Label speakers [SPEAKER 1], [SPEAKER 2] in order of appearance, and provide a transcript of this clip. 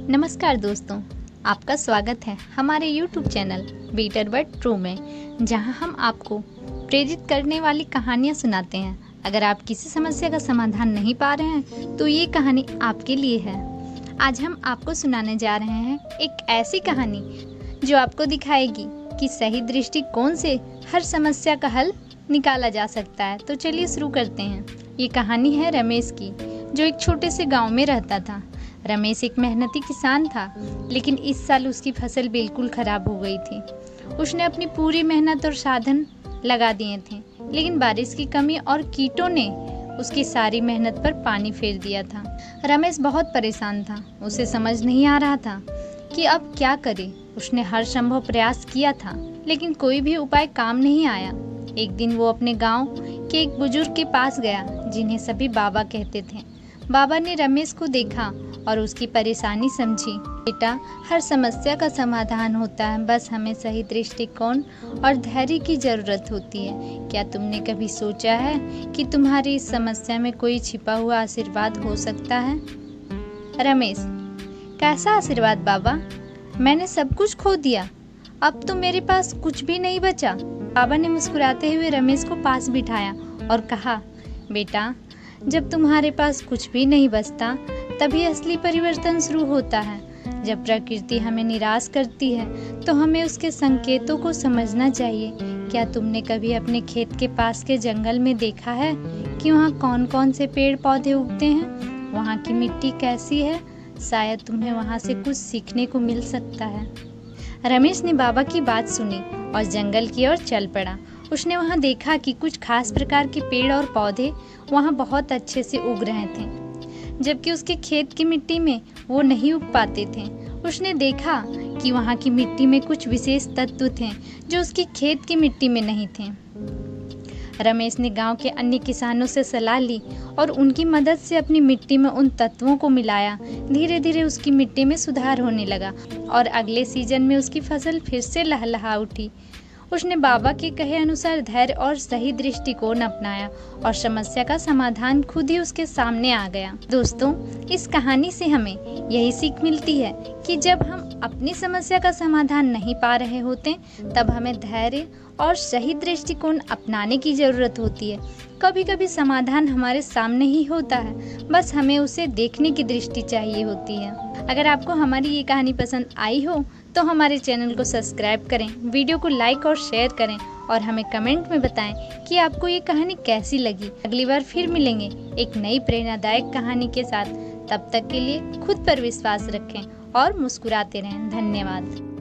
[SPEAKER 1] नमस्कार दोस्तों, आपका स्वागत है हमारे YouTube channel better but true में, जहां हम आपको प्रेरित करने वाली कहानियां सुनाते हैं। अगर आप किसी समस्या का समाधान नहीं पा रहे हैं तो ये कहानी आपके लिए है। आज हम आपको सुनाने जा रहे हैं एक ऐसी कहानी जो आपको दिखाएगी कि सही दृष्टिकोण से हर समस्या का हल निकाला जा सकता है। तो चलिए शुरू करते हैं। ये कहानी है रमेश की, जो एक छोटे से गांव में रहता था। रमेश एक मेहनती किसान था, लेकिन इस साल उसकी फसल बिल्कुल खराब हो गई थी। उसने अपनी पूरी मेहनत और साधन लगा दिए थे, लेकिन बारिश की कमी और कीटों ने उसकी सारी मेहनत पर पानी फेर दिया था। रमेश बहुत परेशान था। उसे समझ नहीं आ रहा था कि अब क्या करे। उसने हर संभव प्रयास किया था, लेकिन कोई भी उपाय काम नहीं आया। एक दिन वो अपने गांव के एक बुजुर्ग के पास गया, जिन्हें सभी बाबा कहते थे। बाबा ने रमेश को देखा और उसकी परेशानी समझी। बेटा, हर समस्या का समाधान होता है, बस हमें सही दृष्टिकोण और धैर्य की जरूरत होती है। क्या तुमने कभी सोचा है कि तुम्हारी इस समस्या में कोई छिपा हुआ आशीर्वाद हो सकता है? रमेश: कैसा आशीर्वाद बाबा? मैंने सब कुछ खो दिया, अब तो मेरे पास कुछ भी नहीं बचा। बाबा ने मुस्कुराते हुए रमेश को पास बिठाया और कहा, बेटा, जब तुम्हारे पास कुछ भी नहीं बचता तभी असली परिवर्तन शुरू होता है। जब प्रकृति हमें निराश करती है तो हमें उसके संकेतों को समझना चाहिए। क्या तुमने कभी अपने खेत के पास के जंगल में देखा है कि वहाँ कौन कौन से पेड़ पौधे उगते हैं? वहाँ की मिट्टी कैसी है? शायद तुम्हें वहाँ से कुछ सीखने को मिल सकता है। रमेश ने बाबा की बात सुनी और जंगल की ओर चल पड़ा। उसने वहाँ देखा कि कुछ खास प्रकार के पेड़ और पौधे वहाँ बहुत अच्छे से उग रहे थे, जबकि उसके खेत की मिट्टी में वो नहीं उग पाते थे। उसने देखा कि वहाँ की मिट्टी में कुछ विशेष तत्व थे जो उसकी खेत की मिट्टी में नहीं थे। रमेश ने गांव के अन्य किसानों से सलाह ली और उनकी मदद से अपनी मिट्टी में उन तत्वों को मिलाया। धीरे धीरे उसकी मिट्टी में सुधार होने लगा और अगले सीजन में उसकी फसल फिर से लहलहा उठी। उसने बाबा के कहे अनुसार धैर्य और सही दृष्टिकोण अपनाया और समस्या का समाधान खुद ही उसके सामने आ गया। दोस्तों, इस कहानी से हमें यही सीख मिलती है कि जब हम अपनी समस्या का समाधान नहीं पा रहे होते, तब हमें धैर्य और सही दृष्टिकोण अपनाने की जरूरत होती है। कभी कभी समाधान हमारे सामने ही होता है, बस हमें उसे देखने की दृष्टि चाहिए होती है। अगर आपको हमारी ये कहानी पसंद आई हो तो हमारे चैनल को सब्सक्राइब करें, वीडियो को लाइक और शेयर करें और हमें कमेंट में बताएं कि आपको ये कहानी कैसी लगी। अगली बार फिर मिलेंगे एक नई प्रेरणादायक कहानी के साथ। तब तक के लिए खुद पर विश्वास रखें और मुस्कुराते रहें। धन्यवाद।